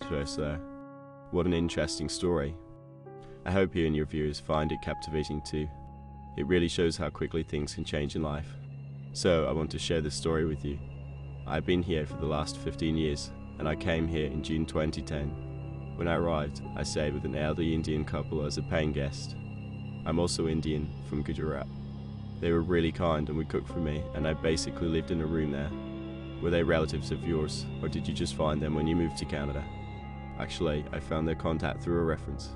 Paritosh there. What an interesting story. I hope you and your viewers find it captivating too. It really shows how quickly things can change in life. So I want to share this story with you. I've been here for the last 15 years, and I came here in June 2010. When I arrived, I stayed with an elderly Indian couple as a paying guest. I'm also Indian, from Gujarat. They were really kind and would cook for me, and I basically lived in a room there. Were they relatives of yours, or did you just find them when you moved to Canada? Actually, I found their contact through a reference.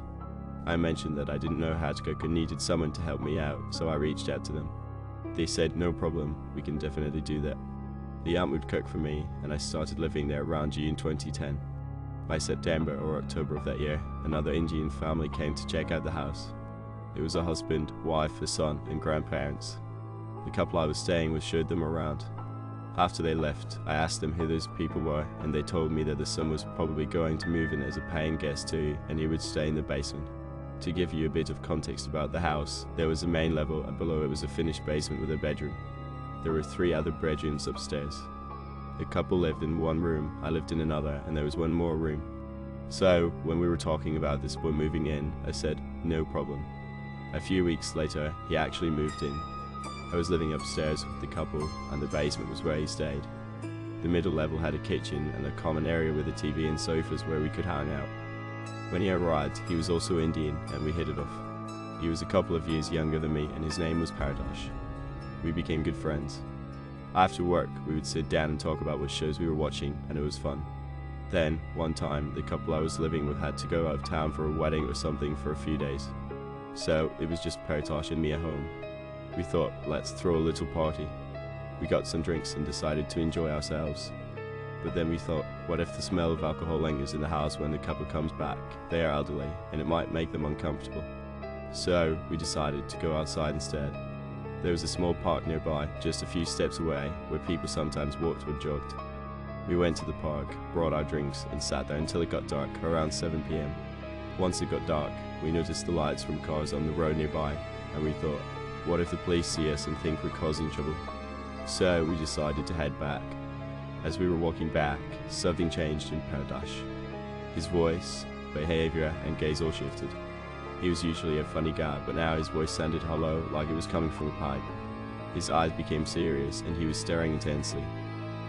I mentioned that I didn't know how to cook and needed someone to help me out, so I reached out to them. They said, no problem, we can definitely do that. The aunt would cook for me, and I started living there around June 2010. By September or October of that year, another Indian family came to check out the house. It was a husband, wife, a son, and grandparents. The couple I was staying with showed them around. After they left, I asked them who those people were, and they told me that the son was probably going to move in as a paying guest too, and he would stay in the basement. To give you a bit of context about the house, there was a main level, and below it was a finished basement with a bedroom. There were 3 other bedrooms upstairs. The couple lived in one room, I lived in another, and there was one more room. So, when we were talking about this boy moving in, I said, no problem. A few weeks later, he actually moved in. I was living upstairs with the couple, and the basement was where he stayed. The middle level had a kitchen and a common area with a TV and sofas where we could hang out. When he arrived, he was also Indian, and we hit it off. He was a couple of years younger than me, and his name was Paritosh. We became good friends. After work, we would sit down and talk about what shows we were watching, and it was fun. Then, one time, the couple I was living with had to go out of town for a wedding or something for a few days. So, it was just Paritosh and me at home. We thought, let's throw a little party. We got some drinks and decided to enjoy ourselves. But then we thought, what if the smell of alcohol lingers in the house when the couple comes back? They are elderly, and it might make them uncomfortable. So, we decided to go outside instead. There was a small park nearby, just a few steps away, where people sometimes walked or jogged. We went to the park, brought our drinks, and sat there until it got dark, around 7 p.m. Once it got dark, we noticed the lights from cars on the road nearby, and we thought, what if the police see us and think we're causing trouble? So we decided to head back. As we were walking back, something changed in Paritosh. His voice, behavior, and gaze all shifted. He was usually a funny guy, but now his voice sounded hollow, like it was coming from a pipe. His eyes became serious, and he was staring intensely.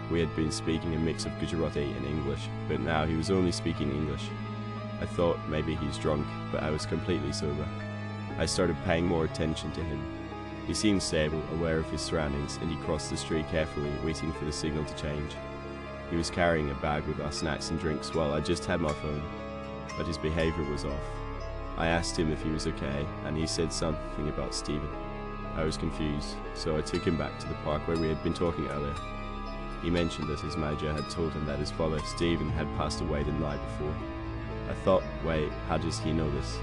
We had been speaking a mix of Gujarati and English, but now he was only speaking English. I thought maybe he's drunk, but I was completely sober. I started paying more attention to him. He seemed stable, aware of his surroundings, and he crossed the street carefully, waiting for the signal to change. He was carrying a bag with our snacks and drinks while I just had my phone, but his behavior was off. I asked him if he was okay, and he said something about Stephen. I was confused, so I took him back to the park where we had been talking earlier. He mentioned that his manager had told him that his father, Stephen, had passed away the night before. I thought, wait, how does he know this?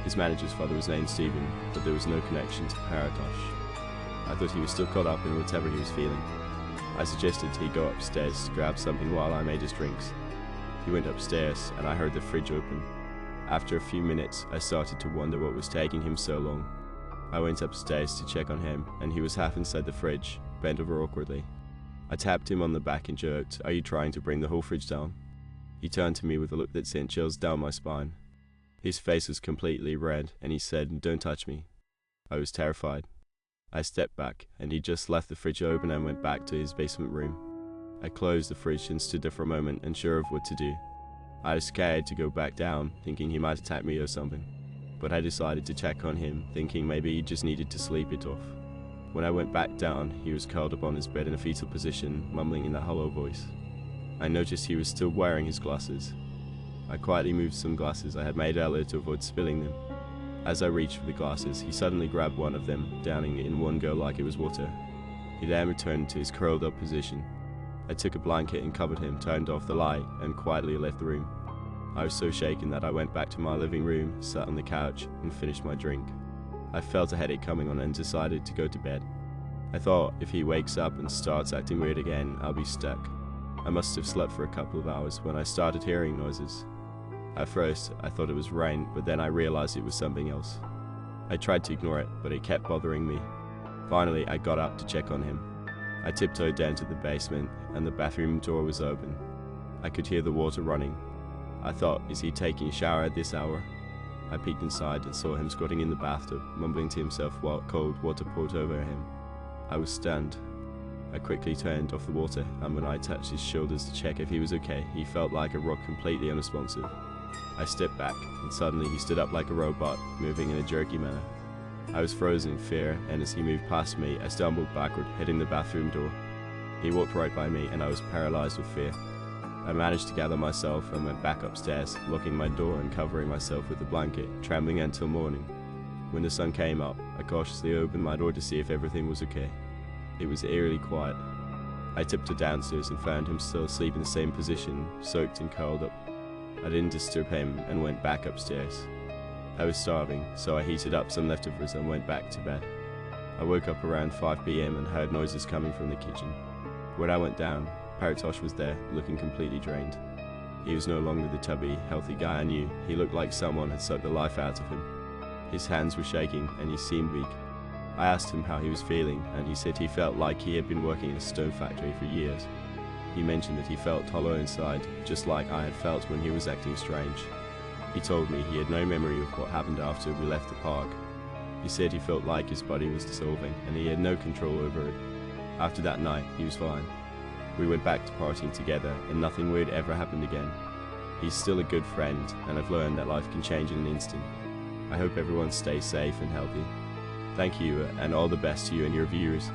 His manager's father was named Stephen, but there was no connection to Paritosh. I thought he was still caught up in whatever he was feeling. I suggested he go upstairs to grab something while I made his drinks. He went upstairs, and I heard the fridge open. After a few minutes, I started to wonder what was taking him so long. I went upstairs to check on him, and he was half inside the fridge, bent over awkwardly. I tapped him on the back and joked, "Are you trying to bring the whole fridge down?" He turned to me with a look that sent chills down my spine. His face was completely red, and he said, "Don't touch me." I was terrified. I stepped back, and he just left the fridge open and went back to his basement room. I closed the fridge and stood there for a moment, unsure of what to do. I was scared to go back down, thinking he might attack me or something. But I decided to check on him, thinking maybe he just needed to sleep it off. When I went back down, he was curled up on his bed in a fetal position, mumbling in a hollow voice. I noticed he was still wearing his glasses. I quietly moved some glasses I had made earlier to avoid spilling them. As I reached for the glasses, he suddenly grabbed one of them, downing it in one go like it was water. He then returned to his curled up position. I took a blanket and covered him, turned off the light, and quietly left the room. I was so shaken that I went back to my living room, sat on the couch, and finished my drink. I felt a headache coming on and decided to go to bed. I thought, if he wakes up and starts acting weird again, I'll be stuck. I must have slept for a couple of hours when I started hearing noises. At first, I thought it was rain, but then I realized it was something else. I tried to ignore it, but it kept bothering me. Finally, I got up to check on him. I tiptoed down to the basement, and the bathroom door was open. I could hear the water running. I thought, is he taking a shower at this hour? I peeked inside and saw him squatting in the bathtub, mumbling to himself while cold water poured over him. I was stunned. I quickly turned off the water, and when I touched his shoulders to check if he was okay, he felt like a rock, completely unresponsive. I stepped back, and suddenly he stood up like a robot, moving in a jerky manner. I was frozen in fear, and as he moved past me, I stumbled backward, hitting the bathroom door. He walked right by me, and I was paralyzed with fear. I managed to gather myself and went back upstairs, locking my door and covering myself with a blanket, trembling until morning. When the sun came up, I cautiously opened my door to see if everything was okay. It was eerily quiet. I tiptoed downstairs and found him still asleep in the same position, soaked and curled up. I didn't disturb him and went back upstairs. I was starving, so I heated up some leftovers and went back to bed. I woke up around 5 p.m. and heard noises coming from the kitchen. When I went down, Paritosh was there, looking completely drained. He was no longer the tubby, healthy guy I knew. He looked like someone had sucked the life out of him. His hands were shaking and he seemed weak. I asked him how he was feeling, and he said he felt like he had been working in a stone factory for years. He mentioned that he felt hollow inside, just like I had felt when he was acting strange. He told me he had no memory of what happened after we left the park. He said he felt like his body was dissolving, and he had no control over it. After that night, he was fine. We went back to partying together, and nothing weird ever happened again. He's still a good friend, and I've learned that life can change in an instant. I hope everyone stays safe and healthy. Thank you, and all the best to you and your viewers.